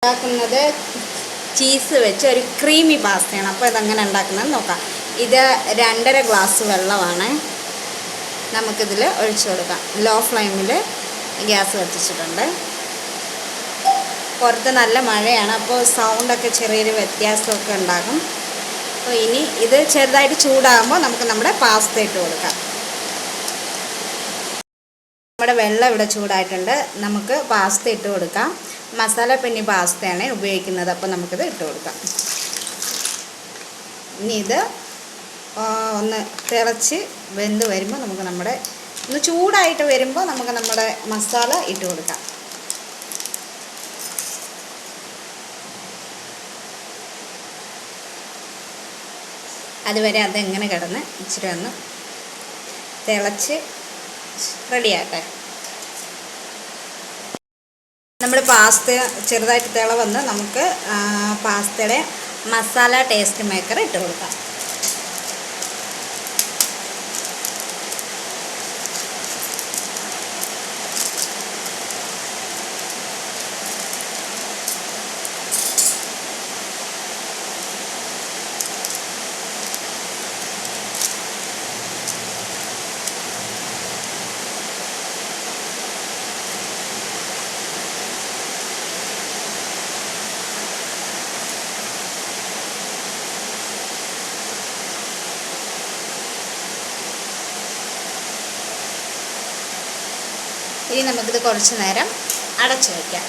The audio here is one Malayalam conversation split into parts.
ഉണ്ടാക്കുന്നത് ചീസ് വെച്ച് ഒരു ക്രീമി പാസ്തയാണ്. അപ്പോൾ ഇതെങ്ങനെ ഉണ്ടാക്കുന്നത് നോക്കാം. ഇത് 2.5 ഗ്ലാസ് വെള്ളമാണ് നമുക്കിതിൽ ഒഴിച്ചു കൊടുക്കാം. ലോ ഫ്ലെയിമിൽ ഗ്യാസ് കത്തിച്ചിട്ടുണ്ട്. പുറത്ത് നല്ല മഴയാണ്, അപ്പോൾ സൗണ്ടൊക്കെ ചെറിയൊരു വ്യത്യാസമൊക്കെ ഉണ്ടാകും. അപ്പോൾ ഇനി ഇത് ചെറുതായിട്ട് ചൂടാകുമ്പോൾ നമുക്ക് നമ്മുടെ പാസ്ത ഇട്ട് കൊടുക്കാം. നമ്മുടെ വെള്ളം ഇവിടെ ചൂടായിട്ടുണ്ട്. നമുക്ക് പാസ്ത ഇട്ട് കൊടുക്കാം. മസാല പെന്നി പാസ്തയാണ് ഉപയോഗിക്കുന്നത്. അപ്പോൾ നമുക്കിത് ഇട്ട് കൊടുക്കാം. ഇനി ഇത് ഒന്ന് തിളച്ച് വെന്ത് വരുമ്പോൾ നമുക്ക് ഒന്ന് ചൂടായിട്ട് വരുമ്പോൾ നമുക്ക് നമ്മുടെ മസാല ഇട്ട് കൊടുക്കാം. അതുവരെ അതെങ്ങനെ കിടന്ന് ഇച്ചിരി ഒന്ന് തിളച്ച് റെഡിയാട്ടെ. നമ്മുടെ പാസ്ത ചെറുതായിട്ട് തിള വന്ന് നമുക്ക് പാസ്തയുടെ മസാല ടേസ്റ്റ് മേക്കർ ഇട്ട് കൊടുക്കാം. ഇനി നമുക്കിത് കുറച്ച് നേരം അടച്ചു വയ്ക്കാം.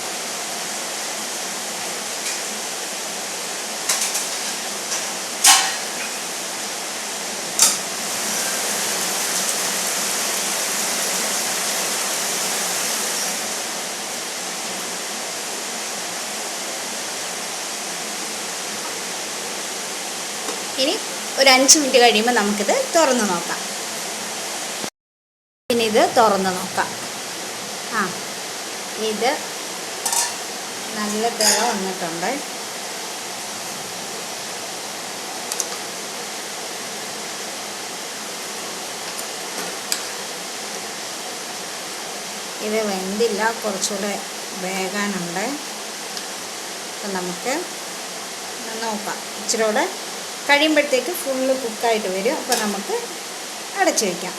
ഇനി ഒരു 5 മിനിറ്റ് കഴിയുമ്പോൾ നമുക്കിത് തുറന്ന് നോക്കാം. ഇനി ഇത് തുറന്ന് നോക്കാം. ഇത് നല്ല തിള വന്നിട്ടുണ്ട്. ഇത് വെന്തില്ല, കുറച്ചുകൂടെ വേകാനുണ്ട്. അപ്പം നമുക്ക് നോക്കാം. ഇച്ചിരി കൂടെ കഴിയുമ്പോഴത്തേക്ക് ഫുള്ള് കുക്കായിട്ട് വരും. അപ്പോൾ നമുക്ക് അടച്ചു വയ്ക്കാം.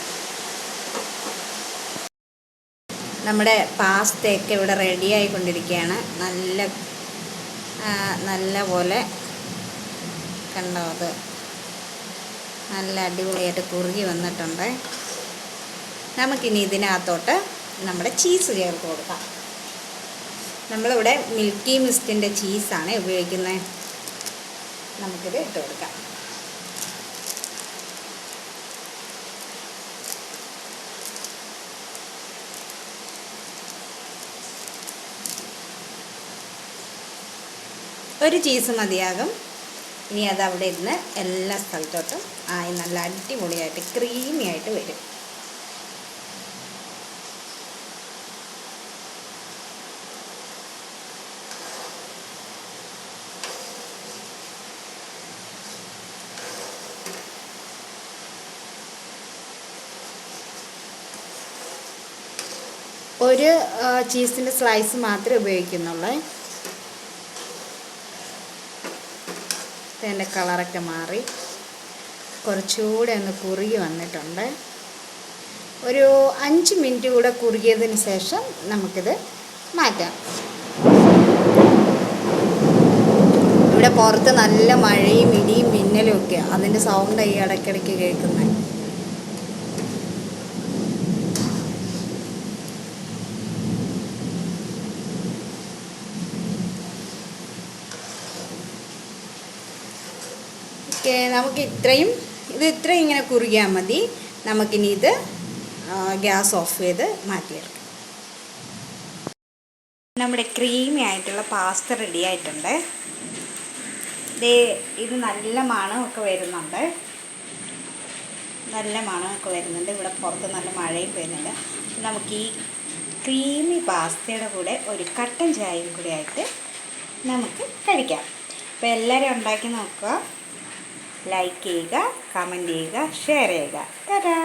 നമ്മുടെ പാസ്തയൊക്കെ ഇവിടെ റെഡി ആയിക്കൊണ്ടിരിക്കുകയാണ്. നല്ല പോലെ കണ്ടോ, അത് നല്ല അടിപൊളിയായിട്ട് കുറുകി വന്നിട്ടുണ്ട്. നമുക്കിനി ഇതിനകത്തോട്ട് നമ്മുടെ ചീസ് ചേർത്ത് കൊടുക്കാം. നമ്മളിവിടെ മിൽക്കി മിസ്റ്റിൻ്റെ ചീസാണ് ഉപയോഗിക്കുന്നത്. നമുക്കിത് ഇട്ട് കൊടുക്കാം. ഒരു ചീസ് മതിയാകും. ഇനി അത് അവിടെ ഇരുന്ന് എല്ലാ സ്ഥലത്തോട്ടും ആയി നല്ല അടിപൊളിയായിട്ട് ക്രീമി ആയിട്ട് വരും. ഒരു ചീസിൻ്റെ സ്ലൈസ് മാത്രമേ ഉപയോഗിക്കുന്നുള്ളൂ. അതിൻ്റെ കളറൊക്കെ മാറി കുറച്ചുകൂടെ ഒന്ന് കുറുകി വന്നിട്ടുണ്ട്. ഒരു 5 മിനിറ്റ് കൂടെ കുറുകിയതിന് ശേഷം നമുക്കിത് മാറ്റാം. ഇവിടെ പുറത്ത് നല്ല മഴയും ഇടിയും മിന്നലും ഒക്കെയാണ്. അതിൻ്റെ സൗണ്ട് ഈ ഇടയ്ക്കിടയ്ക്ക് കേൾക്കുന്നത്. നമുക്ക് ഇത്രയും ഇങ്ങനെ കുറുകിയാൽ മതി. നമുക്കിനി ഇത് ഗ്യാസ് ഓഫ് ചെയ്ത് മാറ്റിയെടുക്കാം. നമ്മുടെ ക്രീമി ആയിട്ടുള്ള പാസ്ത റെഡി ആയിട്ടുണ്ട്. ഇത് നല്ല മണമൊക്കെ വരുന്നുണ്ട്. ഇവിടെ പുറത്ത് നല്ല മഴയും പെയ്യുന്നുണ്ട്. നമുക്ക് ഈ ക്രീമി പാസ്തയുടെ കൂടെ ഒരു കട്ടൻ ചായയും കൂടെ ആയിട്ട് നമുക്ക് കഴിക്കാം. അപ്പോൾ എല്ലാവരും ഉണ്ടാക്കി നോക്കുക. ലൈക്ക് ചെയ്യുക, കമൻറ്റ് ചെയ്യുക, ഷെയർ ചെയ്യുക. ടാറ്റാ.